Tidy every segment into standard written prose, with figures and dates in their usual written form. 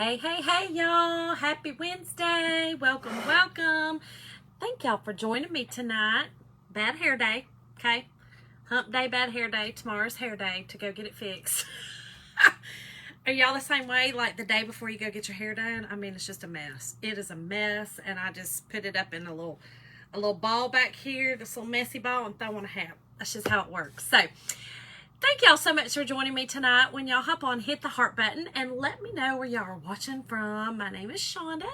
Hey, y'all. Happy Wednesday. Welcome. Thank y'all for joining me tonight. Bad hair day, okay? Hump day, bad hair day. Tomorrow's hair day to go get it fixed. Are y'all the same way, like the day before you go get your hair done? I mean, it's just a mess. It is a mess, and I just put it up in a little ball back here, this little messy ball, and throw on a hat. That's just how it works. So, thank y'all so much for joining me tonight. When y'all hop on, hit the heart button and let me know where y'all are watching from. My name is Shonda,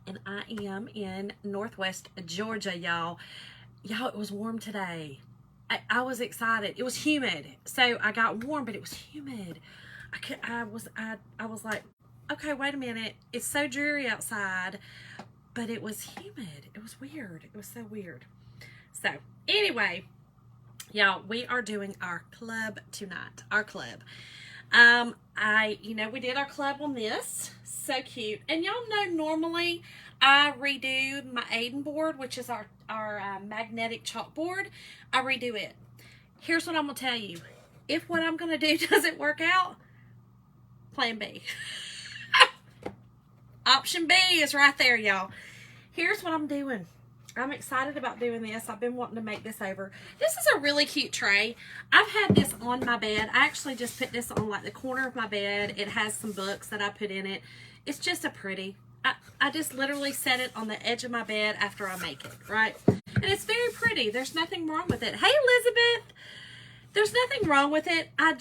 and I am in Northwest Georgia, y'all. Y'all, it was warm today. I was excited. It was humid, so I got warm, but it was humid. I was like, okay, wait a minute. It's so dreary outside, but it was humid. It was weird. It was so weird. So anyway, y'all, we are doing our club tonight. Our club. We did our club on this. So cute. And y'all know normally I redo my Aiden board, which is our magnetic chalkboard. I redo it. Here's what I'm going to tell you. If what I'm going to do doesn't work out, plan B. Option B is right there, y'all. Here's what I'm doing. I'm excited about doing this. I've been wanting to make this over. This is a really cute tray. I've had this on my bed. I actually just put this on like the corner of my bed. It has some books that I put in it. It's just a pretty. I just literally set it on the edge of my bed after I make it, right? And it's very pretty. There's nothing wrong with it. Hey, Elizabeth. There's nothing wrong with it. I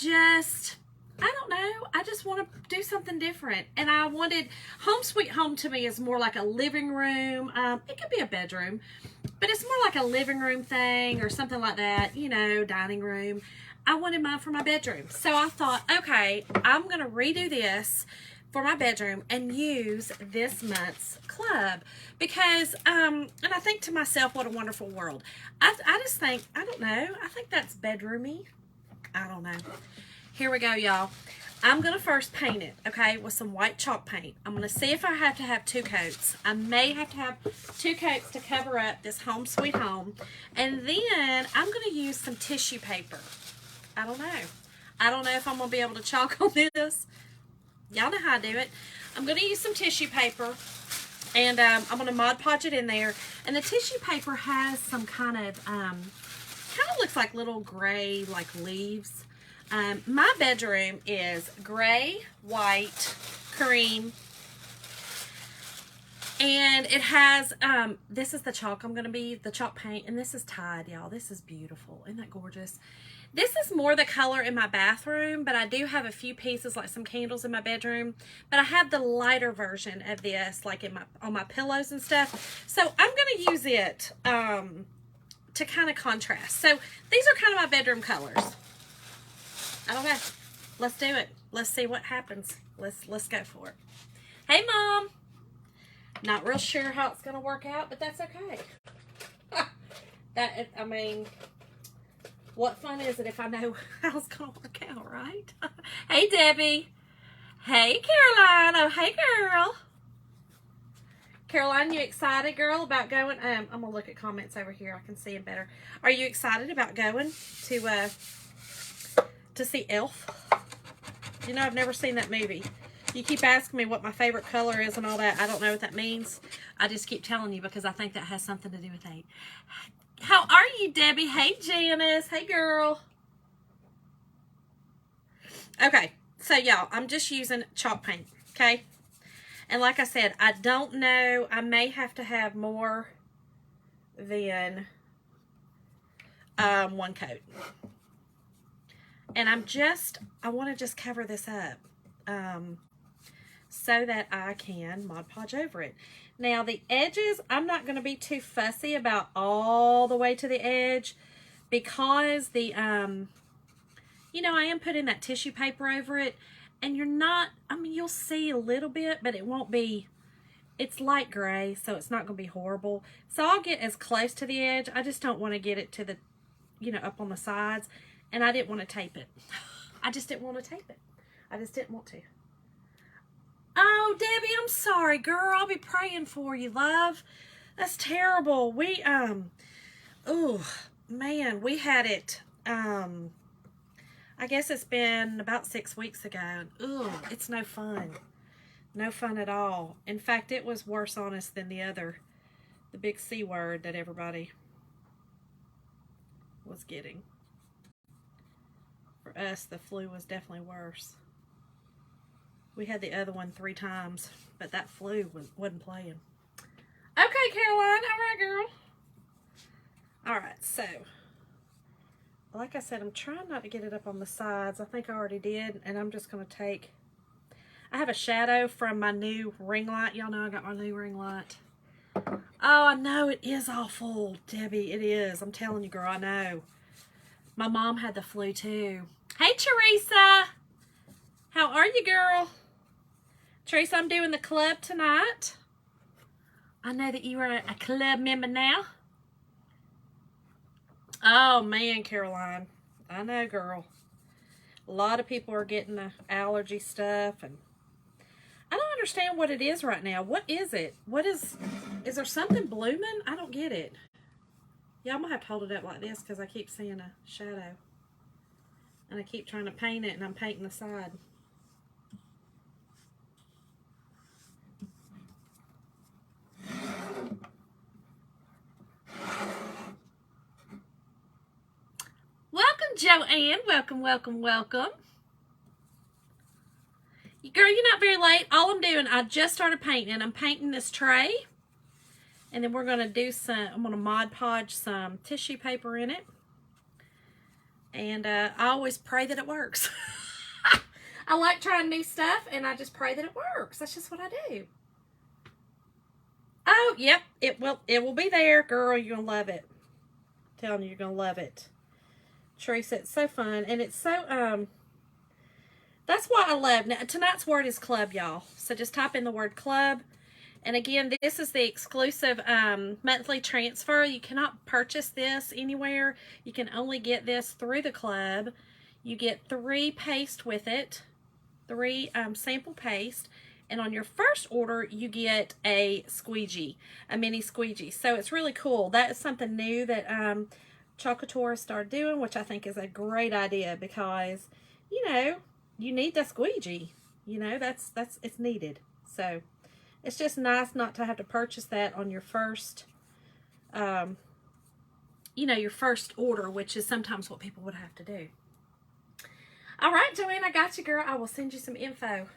don't know. I just want to do something different. And I wanted, Home Sweet Home to me is more like a living room. It could be a bedroom, but it's more like a living room thing or something like that, dining room. I wanted mine for my bedroom. So I thought, okay, I'm going to redo this for my bedroom and use this month's club because, and I think to myself, what a wonderful world. I just think, I don't know. I think that's bedroomy. I don't know. Here we go, y'all. I'm going to first paint it, okay, with some white chalk paint. I'm going to see if I have to have 2 coats. I may have to have 2 coats to cover up this Home Sweet Home. And then I'm going to use some tissue paper. I don't know. I don't know if I'm going to be able to chalk on this. Y'all know how I do it. I'm going to use some tissue paper. And I'm going to Mod Podge it in there. And the tissue paper has some kind of looks like little gray, like leaves. My bedroom is gray, white, cream, and it has, this is the chalk the chalk paint, and this is Tide, y'all. This is beautiful. Isn't that gorgeous? This is more the color in my bathroom, but I do have a few pieces, like some candles in my bedroom, but I have the lighter version of this, like on my pillows and stuff, so I'm going to use it, to kind of contrast. So these are kind of my bedroom colors. I don't know. Let's do it. Let's see what happens. Let's go for it. Hey, Mom. Not real sure how it's going to work out, but that's okay. What fun is it if I know how it's going to work out, right? Hey, Debbie. Hey, Caroline. Oh, hey, girl. Caroline, you excited, girl, about going? I'm going to look at comments over here. I can see them better. Are you excited about going to see Elf? I've never seen that movie. You keep asking me what my favorite color is and all that. I don't know what that means. I just keep telling you because I think that has something to do with it. How are you, Debbie? Hey, Janice. Hey, girl. Okay, so y'all, I'm just using chalk paint, okay? And like I said, I don't know. I may have to have more than 1 coat. And I want to just cover this up so that I can Mod Podge over it. Now, the edges, I'm not going to be too fussy about all the way to the edge because I am putting that tissue paper over it. And you'll see a little bit, but it won't be, it's light gray, so it's not going to be horrible. So I'll get as close to the edge. I just don't want to get it to the, up on the sides. And I didn't want to tape it. I just didn't want to tape it. I just didn't want to. Oh, Debbie, I'm sorry, girl. I'll be praying for you, love. That's terrible. We had it, I guess it's been about 6 weeks ago. Ooh, it's no fun. No fun at all. In fact, it was worse on us than the big C word that everybody was getting. For us, the flu was definitely worse. We had the other one 3 times, but that flu wasn't playing. Okay, Caroline. All right, girl. All right, so like I said, I'm trying not to get it up on the sides. I think I already did, and I'm just going to take... I have a shadow from my new ring light. Y'all know I got my new ring light. Oh, I know it is awful, Debbie. It is. I'm telling you, girl, I know. My mom had the flu, too. Hey, Teresa. How are you, girl? Teresa, I'm doing the club tonight. I know that you are a club member now. Oh, man, Caroline. I know, girl. A lot of people are getting the allergy stuff, and I don't understand what it is right now. What is it? Is there something blooming? I don't get it. Yeah, I'm going to have to hold it up like this because I keep seeing a shadow. And I keep trying to paint it, and I'm painting the side. Welcome, Joanne. Welcome, welcome, welcome. Girl, you're not very late. All I'm doing, I just started painting. I'm painting this tray. And then we're going to do I'm going to Mod Podge some tissue paper in it. And I always pray that it works. I like trying new stuff, and I just pray that it works. That's just what I do. Oh, yep. It will be there, girl. You're going to love it. I'm telling you, you're going to love it. Teresa, it's so fun. And it's so, that's what I love. Now, tonight's word is club, y'all. So just type in the word club. And again, this is the exclusive monthly transfer. You cannot purchase this anywhere. You can only get this through the club. You get 3 paste with it, 3 sample paste. And on your first order, you get a squeegee, a mini squeegee. So it's really cool. That is something new that Chocatora started doing, which I think is a great idea because, you know, you need the squeegee. You know, it's needed. So it's just nice not to have to purchase that on your first, you know, your first order, which is sometimes what people would have to do. All right, Joanne, I got you, girl. I will send you some info.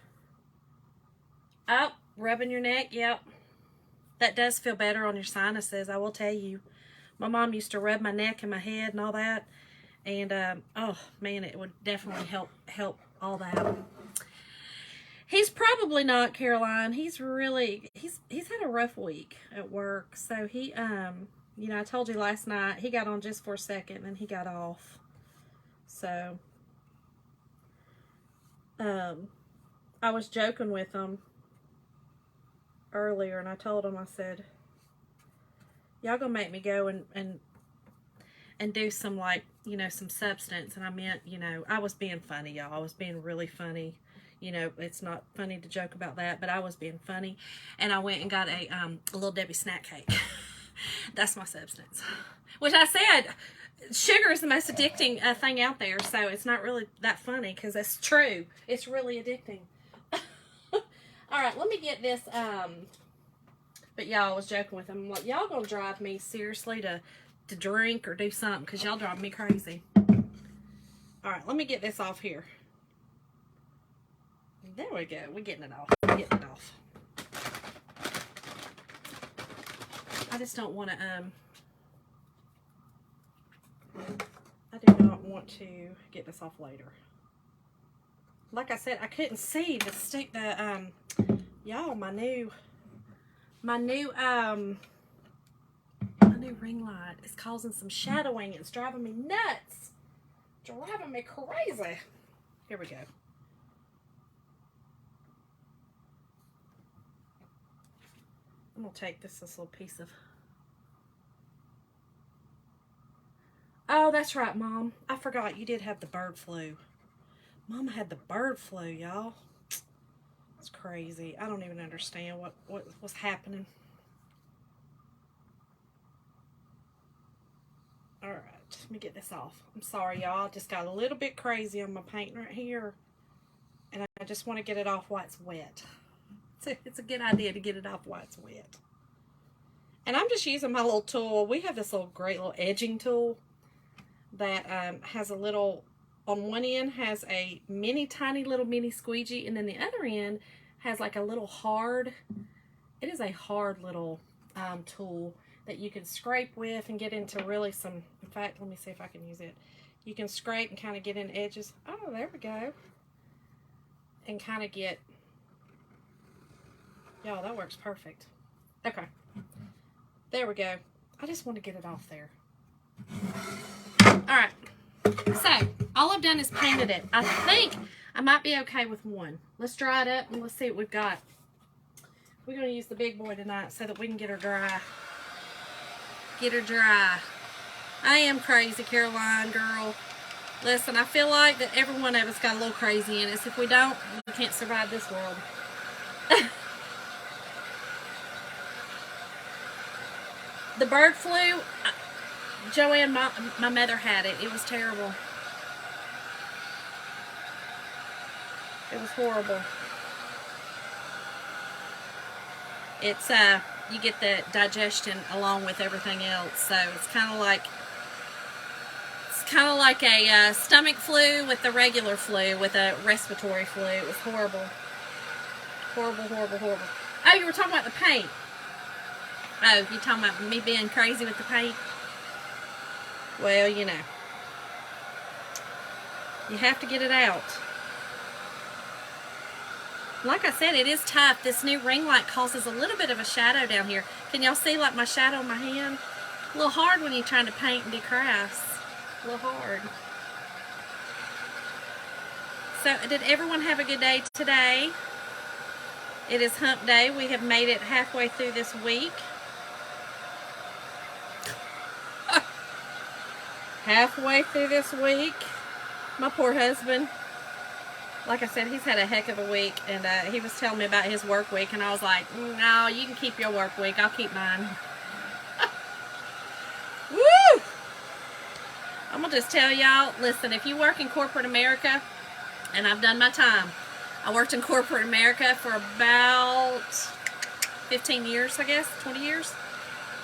Oh, rubbing your neck. Yep. That does feel better on your sinuses, I will tell you. My mom used to rub my neck and my head and all that. And, oh, man, it would definitely help all that. He's probably not, Caroline. He's had a rough week at work. So he, you know, I told you last night, he got on just for a second and he got off. So, I was joking with him earlier, and I told him, I said, y'all gonna make me go and do some, like, you know, some substance. And I meant, you know, I was being funny, y'all. I was being really funny. You know, it's not funny to joke about that, but I was being funny. And I went and got a Little Debbie snack cake. That's my substance. Which I said, sugar is the most addicting thing out there. So it's not really that funny because it's true. It's really addicting. All right, let me get this. But y'all, was joking with them. I'm like, y'all gonna drive me seriously to drink or do something because y'all drive me crazy. All right, let me get this off here. There we go. We're getting it off. We're getting it off. I just don't want to, I do not want to get this off later. Like I said, I couldn't see to stick the, y'all, my new ring light is causing some shadowing. It's driving me nuts. Driving me crazy. Here we go. I'm going to take this little piece of... Oh, that's right, Mom. I forgot you did have the bird flu. Mama had the bird flu, y'all. It's crazy. I don't even understand what was happening. All right, let me get this off. I'm sorry, y'all. I just got a little bit crazy on my paint right here. And I just want to get it off while it's wet. it's a good idea to get it off while it's wet. And I'm just using my little tool. We have this great little edging tool that has a little, on one end has a tiny little mini squeegee, and then the other end has like a little hard, it is a hard little tool that you can scrape with and get into really some, in fact, let me see if I can use it. You can scrape and kind of get in edges. Oh, there we go. And kind of get, y'all, that works perfect. Okay. There we go. I just want to get it off there. Alright. So, all I've done is painted it. I think I might be okay with one. Let's dry it up and let's see what we've got. We're going to use the big boy tonight so that we can get her dry. Get her dry. I am crazy, Caroline, girl. Listen, I feel like that every one of us got a little crazy in us. If we don't, we can't survive this world. The bird flu, Joanne, my mother had it. It was terrible. It was horrible. It's, you get the digestion along with everything else. So it's kind of like a stomach flu with the regular flu, with a respiratory flu. It was horrible. Horrible, horrible, horrible. Oh, you were talking about the paint. Oh, you talking about me being crazy with the paint? Well, you know. You have to get it out. Like I said, it is tough. This new ring light causes a little bit of a shadow down here. Can y'all see like my shadow on my hand? A little hard when you're trying to paint and do crafts. A little hard. So, did everyone have a good day today? It is hump day. We have made it halfway through this week. Halfway through this week. My poor husband. Like I said, he's had a heck of a week, and he was telling me about his work week, and I was like, no, you can keep your work week. I'll keep mine. Woo! I'm going to just tell y'all, listen, if you work in corporate America, and I've done my time, I worked in corporate America for about 15 years, I guess, 20 years?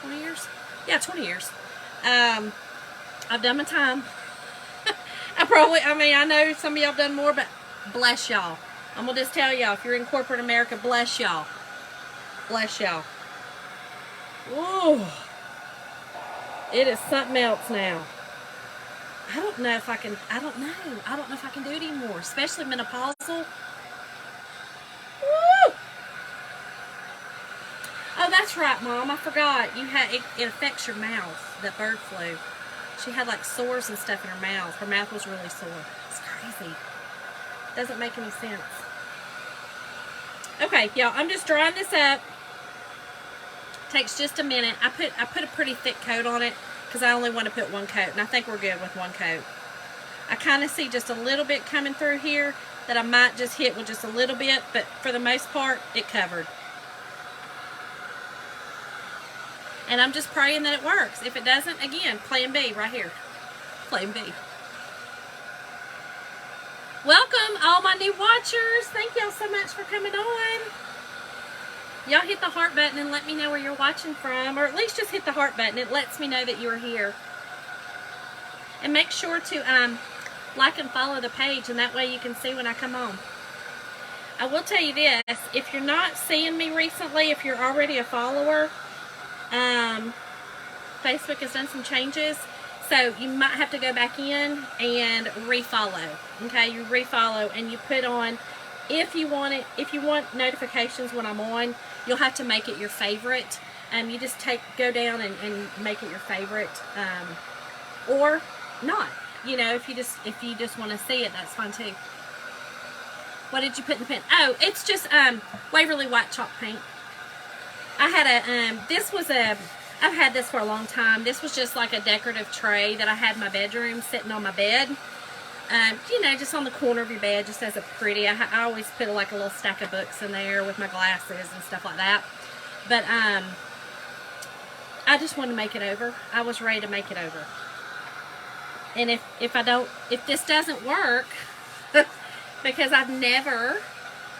20 years? Yeah, 20 years. I've done my time. I know some of y'all have done more, but bless y'all. I'm going to just tell y'all, if you're in corporate America, bless y'all. Bless y'all. Whoa. It is something else now. I don't know if I can do it anymore, especially menopausal. Woo! Oh, that's right, Mom. I forgot. It affects your mouth, that bird flu. She had like sores and stuff in her mouth. Her mouth was really sore. It's crazy. Doesn't make any sense. Okay, y'all, I'm just drying this up. Takes just a minute. I put a pretty thick coat on it because I only want to put one coat, and I think we're good with one coat. I kind of see just a little bit coming through here that I might just hit with just a little bit, but for the most part, it covered. And I'm just praying that it works. If it doesn't, again, plan B right here. Plan B. Welcome, all my new watchers. Thank y'all so much for coming on. Y'all hit the heart button and let me know where you're watching from, or at least just hit the heart button. It lets me know that you're here. And make sure to like and follow the page, and that way you can see when I come on. I will tell you this, if you're not seeing me recently, if you're already a follower, Facebook has done some changes, so you might have to go back in and refollow. Okay, you refollow and you put on, if you want notifications when I'm on, you'll have to make it your favorite. You just go down and make it your favorite, or not. You know, if you just want to see it, that's fine too. What did you put in the pen? Oh, it's just Waverly White Chalk paint. I had I've had this for a long time. This was just like a decorative tray that I had in my bedroom sitting on my bed. You know, just on the corner of your bed, just as a pretty. I always put like a little stack of books in there with my glasses and stuff like that. But I just wanted to make it over. I was ready to make it over. And if this doesn't work, because I've never,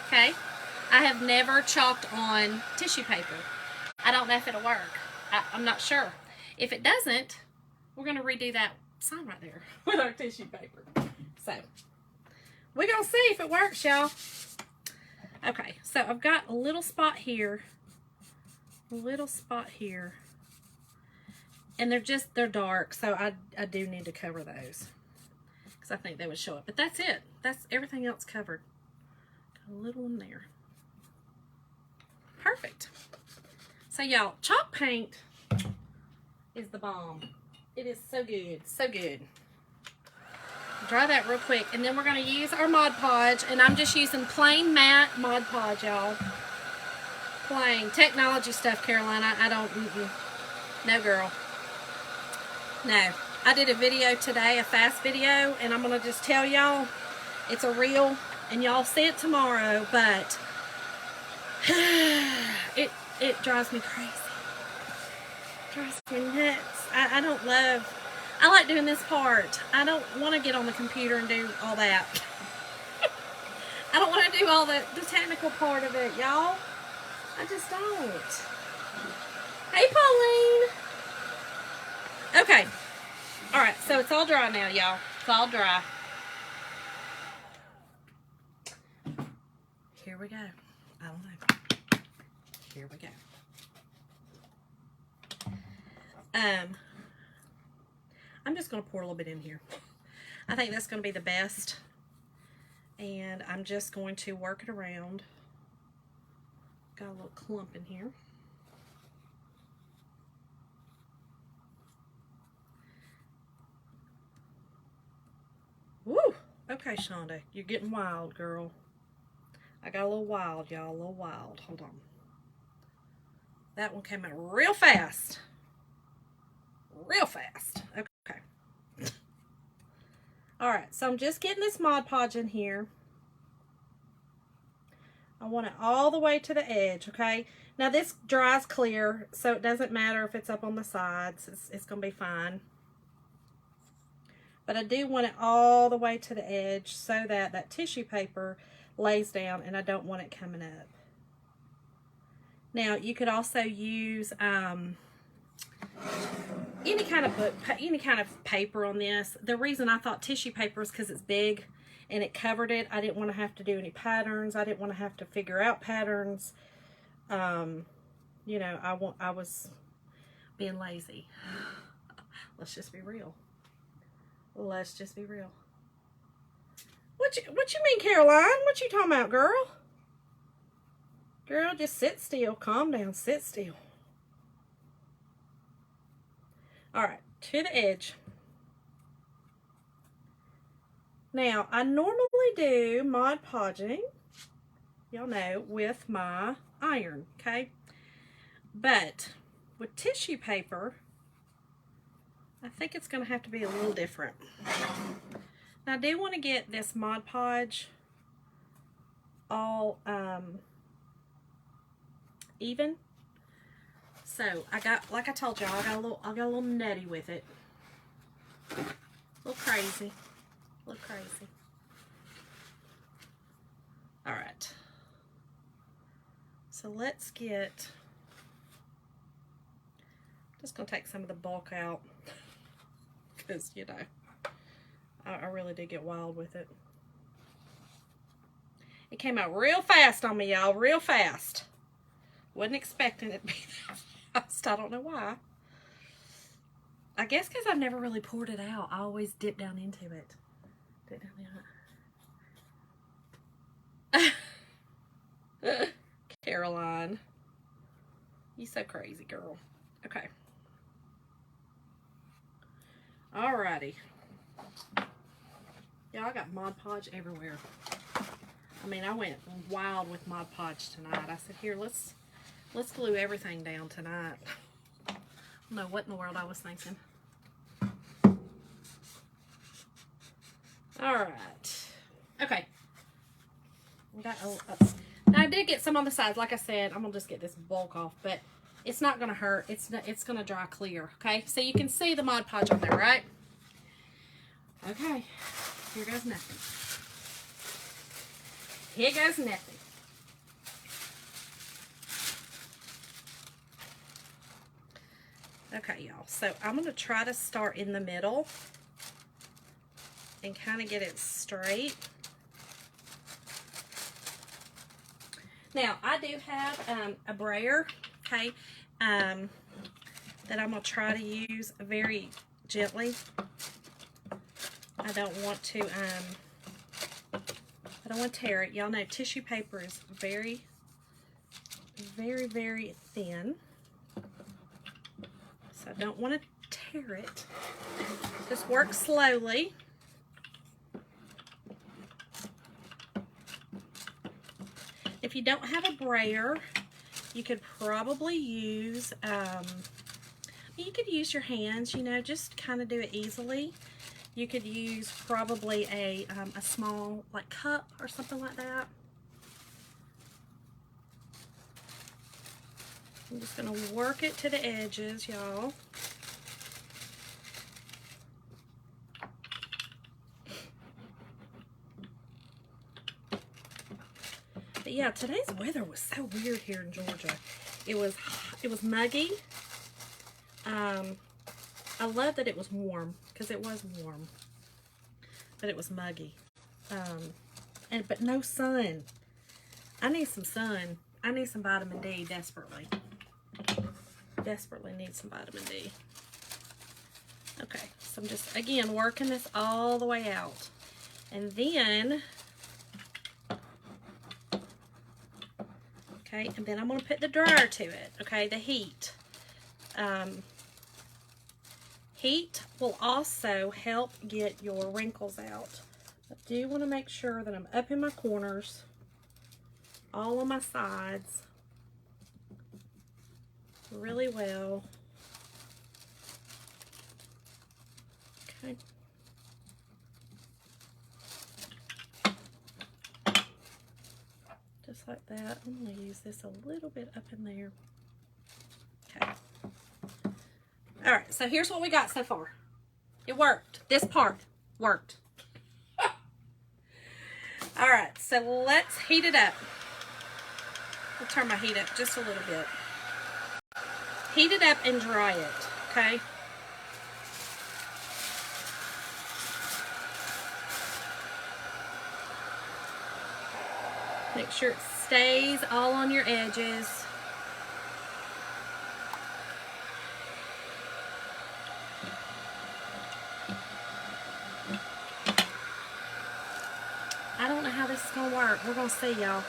okay, I have never chalked on tissue paper. I don't know if it'll work. I'm not sure. If it doesn't, we're going to redo that sign right there with our tissue paper. So, we're going to see if it works, y'all. Okay, so I've got a little spot here. A little spot here. And they're dark, so I do need to cover those. Because I think they would show up. But that's it. That's everything else covered. Got a little one there. Perfect. So y'all, chalk paint is the bomb. It is so good, so good. Dry that real quick, and then we're going to use our Mod Podge, and I'm just using plain matte Mod Podge, y'all. Plain technology stuff, Carolina. I don't. No, girl. No. I did a video today, a fast video, and I'm going to just tell y'all it's a reel, and y'all see it tomorrow, but it drives me crazy. It drives me nuts. I don't love, I like doing this part. I don't want to get on the computer and do all that. I don't want to do all the technical part of it, y'all. I just don't. Hey, Pauline. Okay. All right, so it's all dry now, y'all. It's all dry. Here we go. I don't know. Here we go. I'm just going to pour a little bit in here. I think that's going to be the best. And I'm just going to work it around. Got a little clump in here. Woo! Okay, Shonda, you're getting wild, girl. I got a little wild, y'all. A little wild. Hold on. That one came out real fast. Real fast. Okay. Alright, so I'm just getting this Mod Podge in here. I want it all the way to the edge, okay? Now this dries clear, so it doesn't matter if it's up on the sides. It's going to be fine. But I do want it all the way to the edge so that that tissue paper lays down and I don't want it coming up. Now you could also use any kind of paper on this. The reason I thought tissue paper is because it's big and it covered it. I didn't want to have to do any patterns. I didn't want to have to figure out patterns. You know, I was being lazy. Let's just be real. Let's just be real. What you mean, Caroline? What you talking about, girl? Girl, just sit still. Calm down. Sit still. Alright, to the edge. Now, I normally do Mod Podging, y'all know, with my iron, okay? But with tissue paper, I think it's going to have to be a little different. Now, I do want to get this Mod Podge all even. So I got, like I told y'all, I got a little nutty with it. A little crazy. A little crazy. All right. So let's get, just gonna take some of the bulk out because, you know, I really did get wild with it. It came out real fast on me, y'all, real fast. Wasn't expecting it to be that fast. I don't know why. I guess because I've never really poured it out. I always dip down into it. Dip down in it. Caroline. You so crazy, girl. Okay. Alrighty. Y'all, I got Mod Podge everywhere. I mean, I went wild with Mod Podge tonight. I said, here, let's glue everything down tonight. I don't know what in the world I was thinking. Alright. Okay. Now, I did get some on the sides. Like I said, I'm going to just get this bulk off, but it's not going to hurt. It's going to dry clear, okay? So you can see the Mod Podge on there, right? Okay. Here goes nothing. Here goes nothing. Okay, y'all. So I'm going to try to start in the middle and kind of get it straight. Now, I do have a brayer, okay, that I'm going to try to use very gently. I don't want to tear it. Y'all know tissue paper is very, very, very thin. So I don't want to tear it. Just work slowly. If you don't have a brayer, you could probably use, you could use your hands, you know, just kind of do it easily. You could use probably a small, like, cup or something like that. I'm just going to work it to the edges, y'all. But yeah, today's weather was so weird here in Georgia. It was muggy. I love that it was warm, because it was warm. But it was muggy. But no sun. I need some sun. I need some vitamin D desperately. Desperately need some vitamin D. Okay, so I'm just, again, working this all the way out. And then, okay, and then I'm going to put the dryer to it, okay, the heat. Heat will also help get your wrinkles out. I do want to make sure that I'm up in my corners, all on my sides, really well. Okay. Just like that. I'm going to use this a little bit up in there. Okay. Alright, so here's what we got so far. It worked. This part worked. Alright, so let's heat it up. I'll turn my heat up just a little bit. Heat it up and dry it, okay? Make sure it stays all on your edges. I don't know how this is going to work. We're going to see, y'all.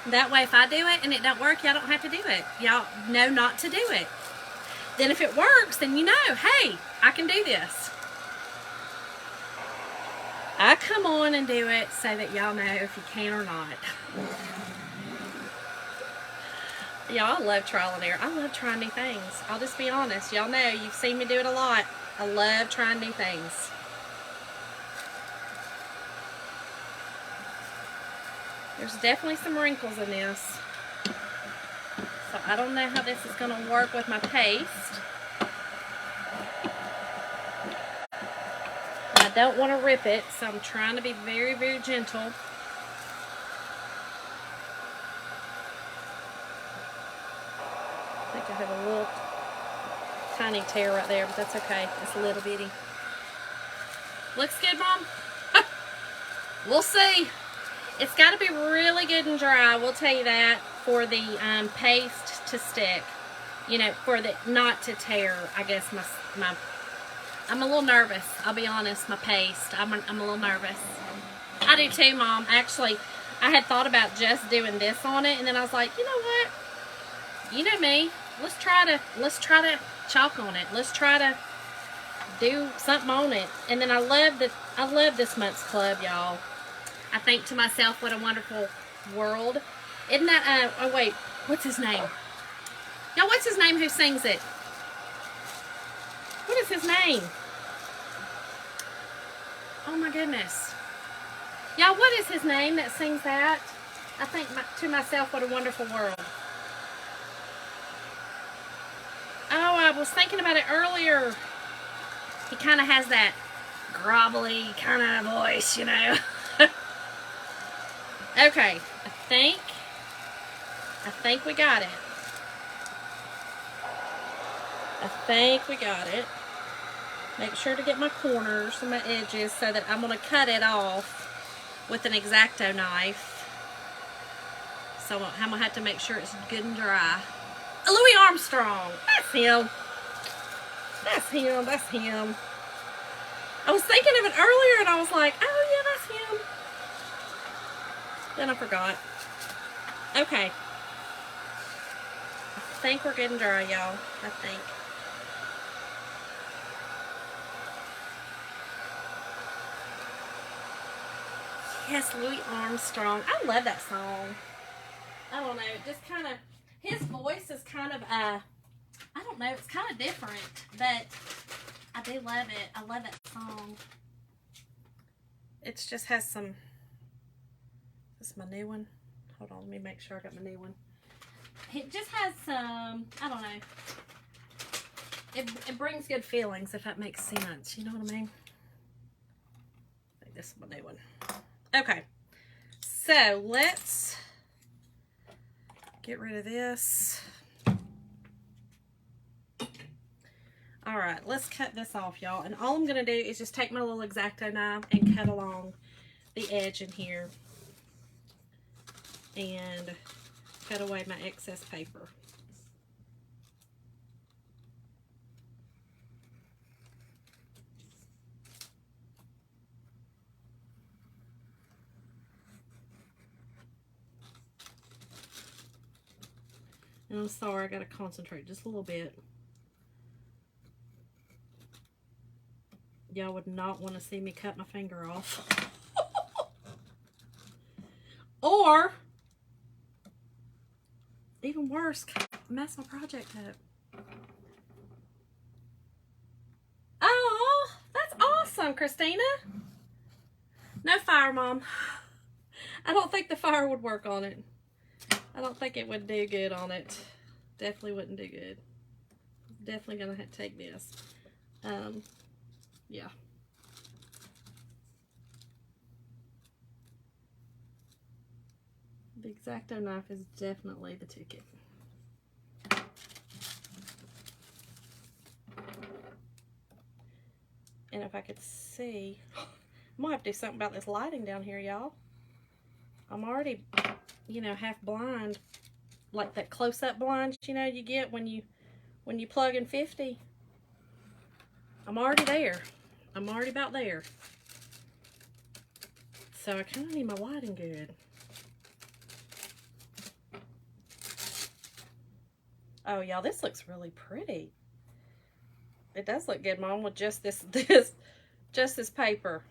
That way, if I do it and it don't work, y'all don't have to do it. Y'all know not to do it. Then if it works, then you know, hey, I can do this. I come on and do it so that y'all know if you can or not. Y'all, I love trial and error. I love trying new things. I'll just be honest. Y'all know, you've seen me do it a lot. I love trying new things. There's definitely some wrinkles in this. So I don't know how this is going to work with my paste. I don't want to rip it, so I'm trying to be very, very gentle. I think I have a little tiny tear right there, but that's okay. It's a little bitty. Looks good, Mom? We'll see. It's got to be really good and dry, we'll tell you that, for the paste to stick. You know, for the not to tear, I guess, I'm a little nervous, I'll be honest, my paste. I'm a little nervous. I do too, Mom. Actually, I had thought about just doing this on it, and then I was like, you know what? You know me. Let's try to chalk on it. Let's try to do something on it. And then I love this month's club, y'all. I think to myself, what a wonderful world. Isn't that, oh wait, what's his name? Y'all, what's his name who sings it? What is his name? Oh my goodness. Y'all, what is his name that sings that? I think to myself, what a wonderful world. Oh, I was thinking about it earlier. He kind of has that grovelly kind of voice, you know. Okay, I think we got it. think we got it. Make sure to get my corners and my edges so that I'm going to cut it off with an X-Acto knife. So I'm going to have to make sure it's good and dry. Louis Armstrong. That's him. That's him. That's him. I was thinking of it earlier and I was like, oh yeah, that's him. Then I forgot. Okay. I think we're good and dry, y'all. I think. Yes, Louis Armstrong. I love that song. I don't know. Just kind of, his voice is kind of, I don't know. It's kind of different, but I do love it. I love that song. It just has some, this is my new one. Hold on, let me make sure I got my new one. It just has some, I don't know. It brings good feelings, if that makes sense. You know what I mean? I think this is my new one. Okay, so let's get rid of this. All right, let's cut this off, y'all. And all I'm going to do is just take my little X-Acto knife and cut along the edge in here. And cut away my excess paper. And I'm sorry, I got to concentrate just a little bit. Y'all would not want to see me cut my finger off. Or, even worse, mess my project up. Oh, that's awesome, Christina. No fire, Mom. I don't think the fire would work on it. I don't think it would do good on it. Definitely wouldn't do good. Definitely gonna have to take this. Yeah. The X-Acto knife is definitely the ticket. And if I could see, I might have to do something about this lighting down here, y'all. I'm already, you know, half blind, like that close-up blind, you know, you get when you plug in 50. I'm already there. I'm already about there. So I kind of need my lighting good. Oh, y'all, this looks really pretty. It does look good, Mom, with just this paper.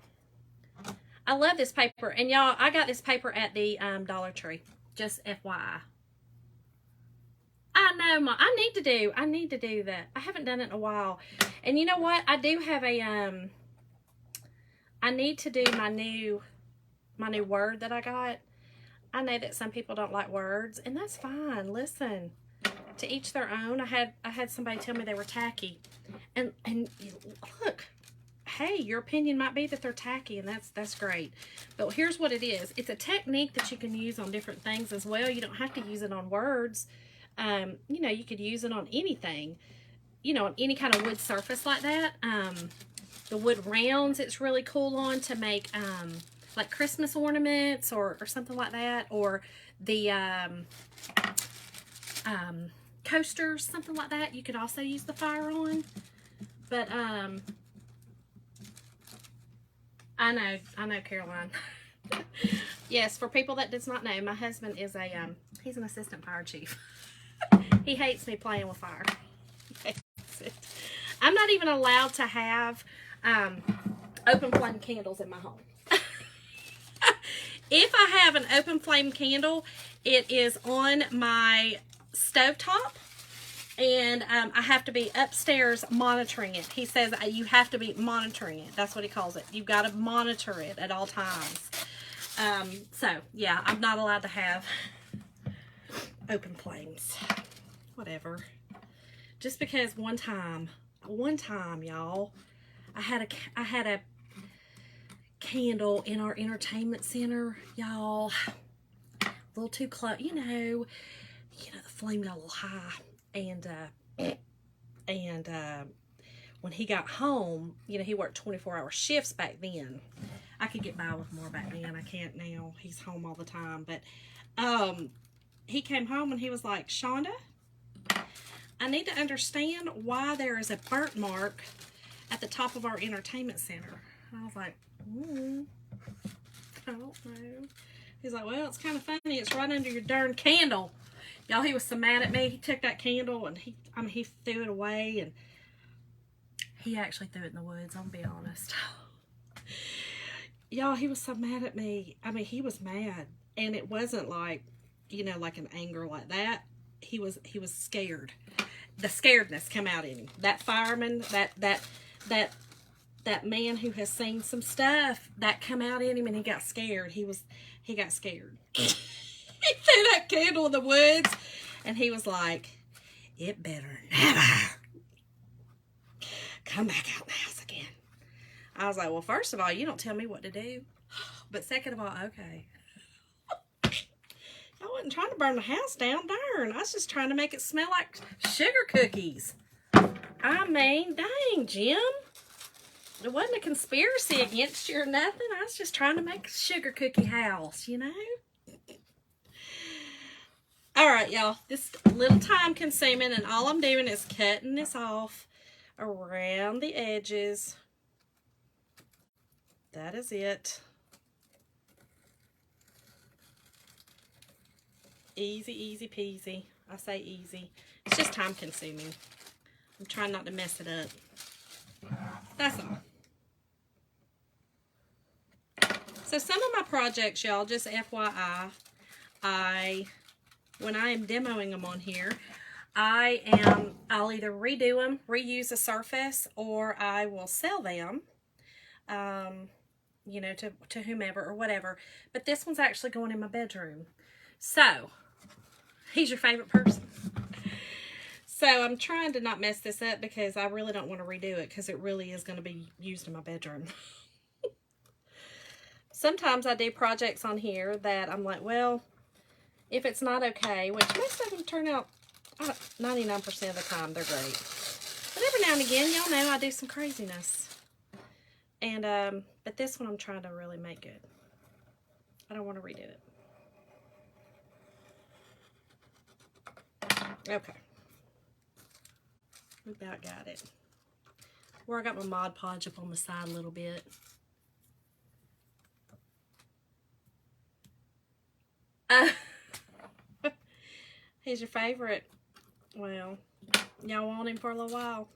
I love this paper. And y'all, I got this paper at the Dollar Tree. Just FYI. I know, Mom. I need to do that. I haven't done it in a while. And you know what? I do have a I need to do my new word that I got. I know that some people don't like words, and that's fine. Listen, to each their own. I had somebody tell me they were tacky. And look, hey, your opinion might be that they're tacky, and that's great. But here's what it is. It's a technique that you can use on different things as well. You don't have to use it on words. You know, you could use it on anything, you know, on any kind of wood surface like that. The wood rounds, it's really cool on to make, like Christmas ornaments or something like that, or the, coasters, something like that. You could also use the fire on, but, I know, Caroline. Yes, for people that does not know, my husband is he's an assistant fire chief. He hates me playing with fire. I'm not even allowed to have open flame candles in my home. If I have an open flame candle, it is on my stovetop, and I have to be upstairs monitoring it. He says you have to be monitoring it. That's what he calls it. You've got to monitor it at all times. So, yeah, I'm not allowed to have open flames. Whatever. Just because one time, y'all, I had a candle in our entertainment center, y'all. A little too close, you know, the flame got a little high, and And when he got home, you know, he worked 24-hour shifts back then. I could get by with more back then. I can't now. He's home all the time. But he came home and he was like, Shonda, I need to understand why there is a burnt mark at the top of our entertainment center. And I was like, I don't know. He's like, well, it's kind of funny. It's right under your darn candle. Y'all, he was so mad at me. He took that candle and he threw it away, and he actually threw it in the woods, I'll be honest. Y'all, he was so mad at me. I mean, he was mad, and it wasn't like, you know, like an anger like that. He was scared. The scaredness come out in him. That fireman, that man who has seen some stuff, that come out in him, and he got scared. He got scared. He threw that candle in the woods, and he was like, it better never come back out in the house again. I was like, well, first of all, you don't tell me what to do. But second of all, okay. I wasn't trying to burn the house down, darn. I was just trying to make it smell like sugar cookies. I mean, dang, Jim. It wasn't a conspiracy against you or nothing. I was just trying to make a sugar cookie house, you know? Alright, y'all. This a little time consuming, and all I'm doing is cutting this off around the edges. That is it. Easy, easy peasy. I say easy. It's just time consuming. I'm trying not to mess it up. That's all. So some of my projects, y'all, just FYI, when I am demoing them on here, I'll either redo them, reuse a surface, or I will sell them, you know, to whomever or whatever. But this one's actually going in my bedroom. So, he's your favorite person. So I'm trying to not mess this up because I really don't want to redo it, because it really is going to be used in my bedroom. Sometimes I do projects on here that I'm like, well, if it's not okay, which most of them turn out, 99% of the time, they're great. But every now and again, y'all know I do some craziness. And, but this one I'm trying to really make good. I don't want to redo it. Okay. We about got it. Where I got my Mod Podge up on the side a little bit. He's your favorite. Well, y'all want him for a little while.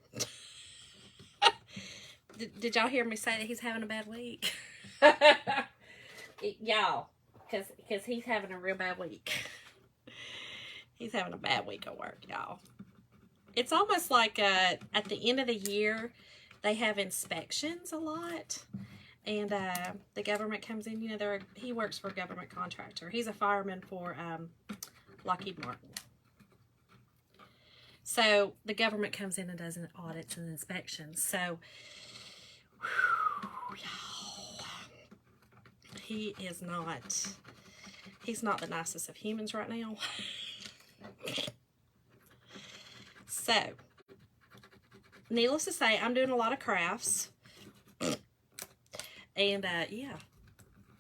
Did y'all hear me say that he's having a bad week? Y'all, because he's having a real bad week. He's having a bad week at work, y'all. It's almost like at the end of the year, they have inspections a lot. And the government comes in, you know, he works for a government contractor. He's a fireman for Lockheed Martin. So the government comes in and does audits and inspections. So, he's not the nicest of humans right now. So, needless to say, I'm doing a lot of crafts. And, yeah,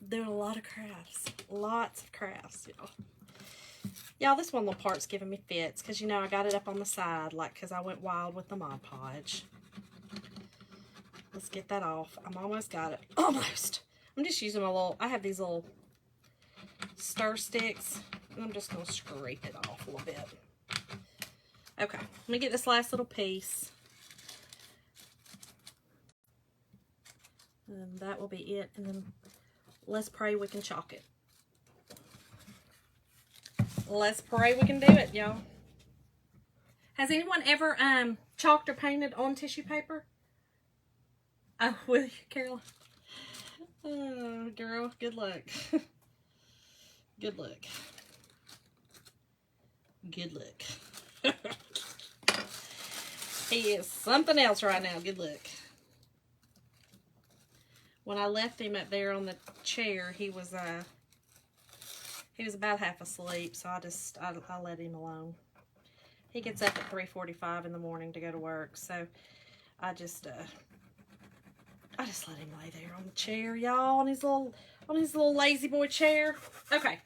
doing a lot of crafts. Lots of crafts, y'all. Y'all, this one little part's giving me fits, because, you know, I got it up on the side, like, because I went wild with the Mod Podge. Let's get that off. I'm almost got it. Almost. I'm just using my little, I have these little stir sticks, and I'm just going to scrape it off a little bit. Okay, let me get this last little piece. And that will be it. And then let's pray we can chalk it. Let's pray we can do it, y'all. Has anyone ever chalked or painted on tissue paper? Oh, will you, Carolyn? Oh, girl, good luck. Good luck. Good luck. He is something else right now. Good luck. When I left him up there on the chair, he was about half asleep, so I let him alone. He gets up at 3:45 in the morning to go to work, so I just let him lay there on the chair, y'all, on his little lazy boy chair. Okay.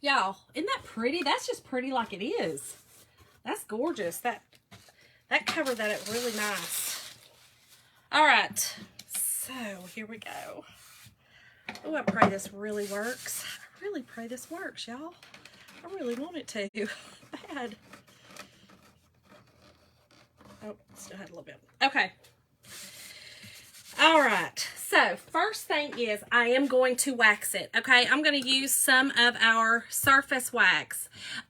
Y'all, isn't that pretty? That's just pretty like it is. That's gorgeous. That covered that up really nice. All right. So, here we go. Oh, I pray this really works. I really pray this works, y'all. I really want it to. Bad. Oh, still had a little bit. Okay. All right. So, first thing is I am going to wax it, okay? I'm going to use some of our surface wax.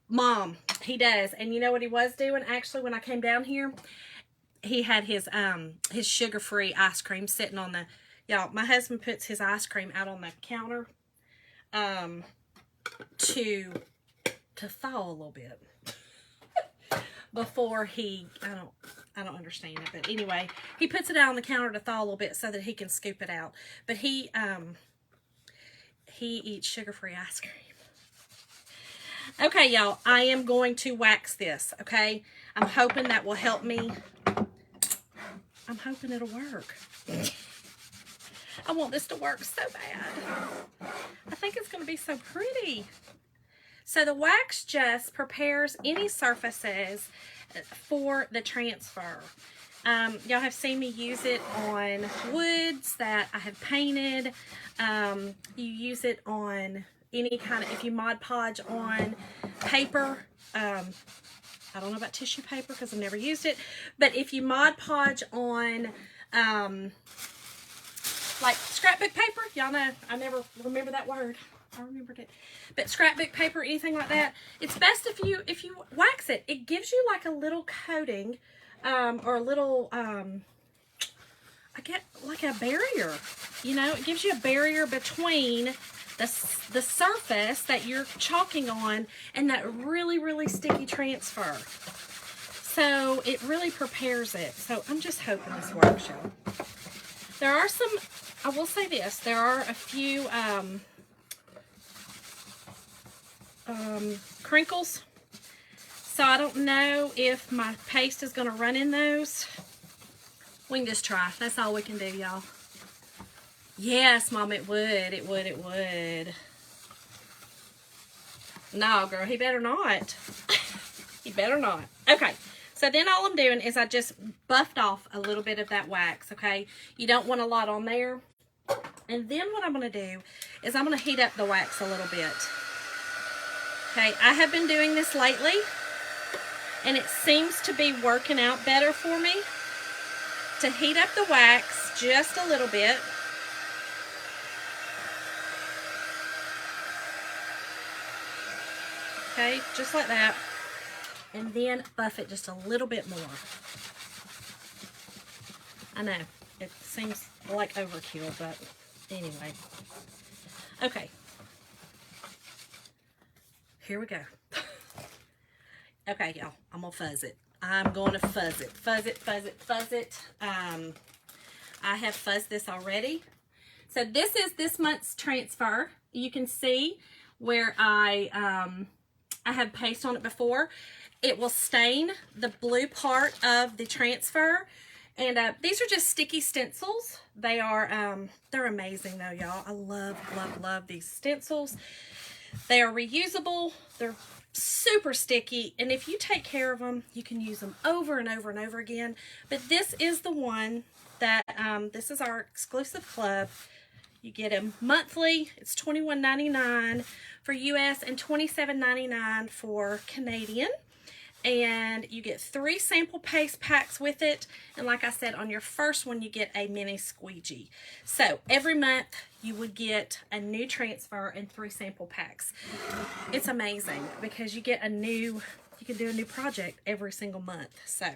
Mom, he does. And you know what he was doing? Actually, when I came down here, he had his sugar-free ice cream sitting on the... Y'all, my husband puts his ice cream out on the counter to thaw a little bit before he... I don't understand it, but anyway, he puts it out on the counter to thaw a little bit so that he can scoop it out. But he eats sugar-free ice cream. Okay, y'all, I am going to wax this, okay? I'm hoping that will help me. I'm hoping it'll work. I want this to work so bad. I think it's going to be so pretty. So the wax just prepares any surfaces for the transfer. Y'all have seen me use it on woods that I have painted. You use it on any kind of, if you Mod Podge on paper, I don't know about tissue paper because I've never used it, but if you Mod Podge on like scrapbook paper, y'all know, I never remember that word. I remembered it. But scrapbook paper, anything like that, it's best if you wax it. It gives you like a little coating, or a little, I get like a barrier, you know, it gives you a barrier between the surface that you're chalking on and that really, really sticky transfer. So it really prepares it. So I'm just hoping this works, y'all. There are some, I will say this, there are a few, crinkles, so I don't know if my paste is going to run in those. We can just try. That's all we can do, y'all. Yes, Mom, it would. It would. No, girl, he better not. He better not. Okay, so then all I'm doing is I just buffed off a little bit of that wax, okay? You don't want a lot on there. And then what I'm going to do is I'm going to heat up the wax a little bit. Okay, I have been doing this lately, and it seems to be working out better for me to heat up the wax just a little bit. Okay, just like that. And then buff it just a little bit more. I know, it seems like overkill, but anyway. Okay. Here we go. Okay, y'all, I'm gonna fuzz it. I'm going to fuzz it. Fuzz it, fuzz it, fuzz it. I have fuzzed this already. So this is this month's transfer. You can see where I have paste on it before. It will stain the blue part of the transfer. And these are just sticky stencils. They are, they're amazing though, y'all. I love, love, love these stencils. They are reusable. They're super sticky. And if you take care of them, you can use them over and over and over again. But this is the one that, this is our exclusive club. You get them monthly. It's $21.99 for US and $27.99 for Canadian. And you get 3 sample paste packs with it. And like I said, on your first one, you get a mini squeegee. So every month you would get a new transfer and 3 sample packs. It's amazing because you get a new, you can do a new project every single month. So,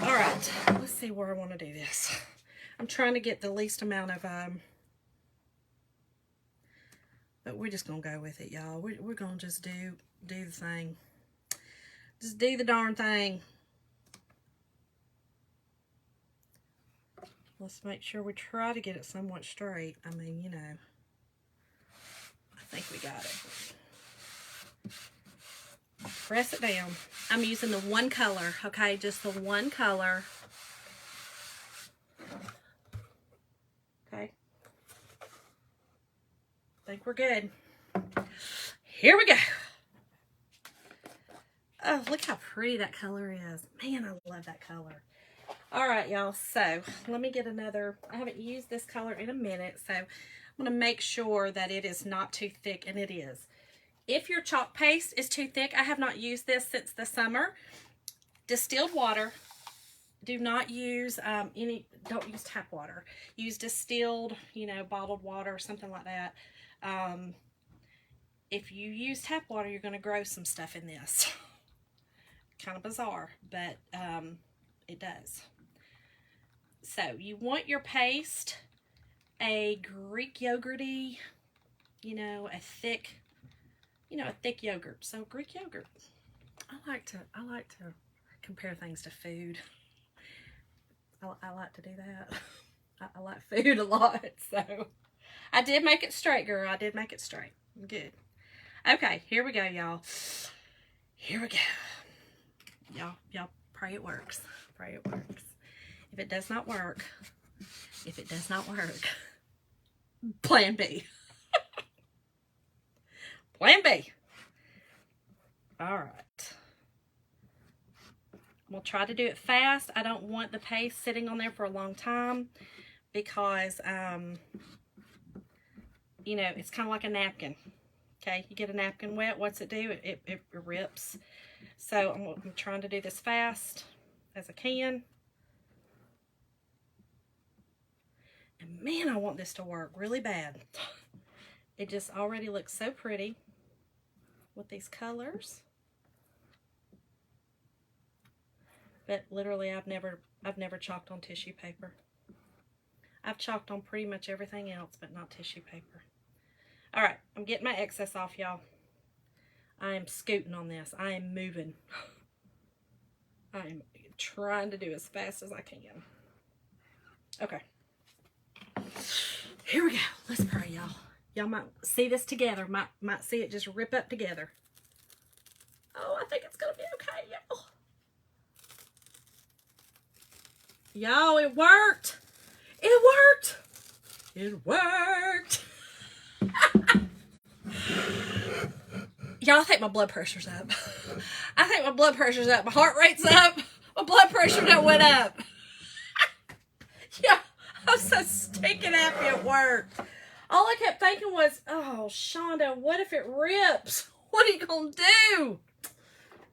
all right, let's see where I want to do this. I'm trying to get the least amount of, but we're just going to go with it, y'all. We're going to just do the thing. Just do the darn thing. Let's make sure we try to get it somewhat straight. I mean, you know, I think we got it. Press it down. I'm using the one color, okay? Just the one color. Okay. I think we're good. Here we go. Oh, look how pretty that color is. Man, I love that color. All right, y'all. So let me get another. I haven't used this color in a minute, so I'm going to make sure that it is not too thick, and it is. If your chalk paste is too thick, I have not used this since the summer. Distilled water. Do not use don't use tap water. Use distilled, bottled water or something like that. If you use tap water, you're going to grow some stuff in this. Kind of bizarre, but it does. So you want your paste a Greek yogurty, a thick yogurt. So Greek yogurt. I like to compare things to food. I like to do that. I like food a lot, so I did make it straight, girl. I did make it straight. Good. Okay, here we go, y'all. Here we go. Y'all pray it works. Pray it works. If it does not work, plan B. Plan B. All right. We'll try to do it fast. I don't want the paste sitting on there for a long time because, it's kind of like a napkin. Okay, you get a napkin wet, what's it do? It rips. So I'm trying to do this fast as I can. And man, I want this to work really bad. It just already looks so pretty with these colors. But literally I've never chalked on tissue paper. I've chalked on pretty much everything else, but not tissue paper. All right, I'm getting my excess off, y'all. I am scooting on this. I am moving. I am trying to do as fast as I can. Okay. Here we go. Let's pray, y'all. Y'all might see this together. Might see it just rip up together. Oh, I think it's going to be okay, y'all. Y'all, it worked. It worked. It worked. Y'all, I think my blood pressure's up. I think my blood pressure's up. My heart rate's up. My blood pressure done went up. Yeah, I'm so stinking happy it worked. All I kept thinking was, oh, Shonda, what if it rips? What are you going to do?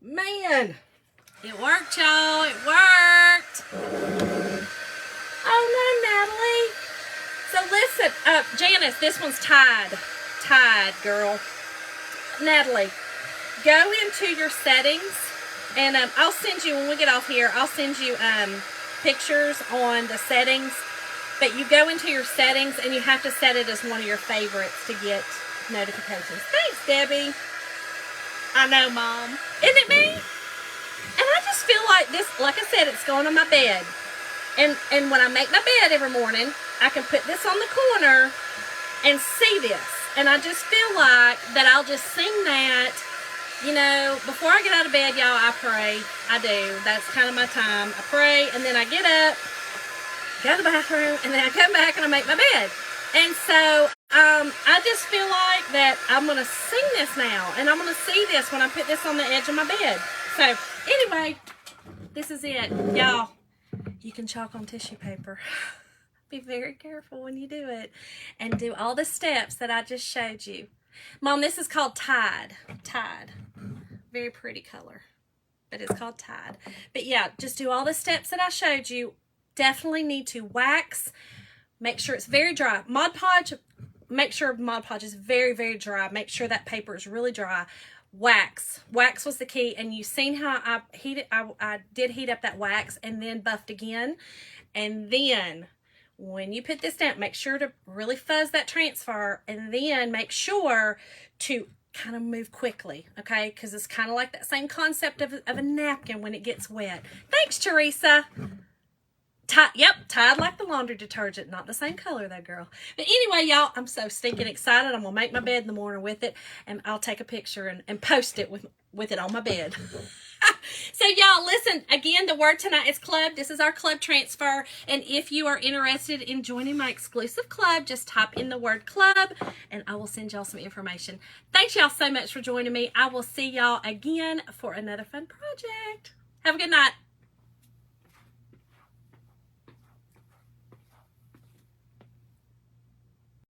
Man, it worked, y'all. It worked. Oh, no, Natalie. So listen, Janice, this one's tied. Tied, girl. Natalie, go into your settings, and I'll send you, when we get off here, I'll send you pictures on the settings, but you go into your settings, and you have to set it as one of your favorites to get notifications. Thanks, Debbie. I know, Mom. Isn't it me? And I just feel like this, like I said, it's going on my bed. And when I make my bed every morning, I can put this on the corner and see this. And I just feel like that I'll just sing that, before I get out of bed, y'all, I pray. I do. That's kind of my time. I pray, and then I get up, go to the bathroom, and then I come back and I make my bed. And so I just feel like that I'm going to sing this now, and I'm going to see this when I put this on the edge of my bed. So anyway, this is it. Y'all, you can chalk on tissue paper. Be very careful when you do it, and do all the steps that I just showed you. Mom, this is called Tide. Tide. Very pretty color, but it's called Tide. But yeah, just do all the steps that I showed you. Definitely need to wax. Make sure it's very dry. Mod Podge, make sure Mod Podge is very, very dry. Make sure that paper is really dry. Wax. Wax was the key, and you've seen how I did heat up that wax and then buffed again. And then when you put this down, make sure to really fuzz that transfer, and then make sure to kind of move quickly, okay? Because it's kind of like that same concept of a napkin when it gets wet. Thanks, Teresa. Tied like the laundry detergent. Not the same color though, girl. But anyway, y'all, I'm so stinking excited. I'm going to make my bed in the morning with it, and I'll take a picture and post it with it on my bed. So y'all, listen, again, the word tonight is club. This is our club transfer, and if you are interested in joining my exclusive club, just type in the word club and I will send y'all some information. Thanks y'all so much for joining me. I will see y'all again for another fun project. Have a good night.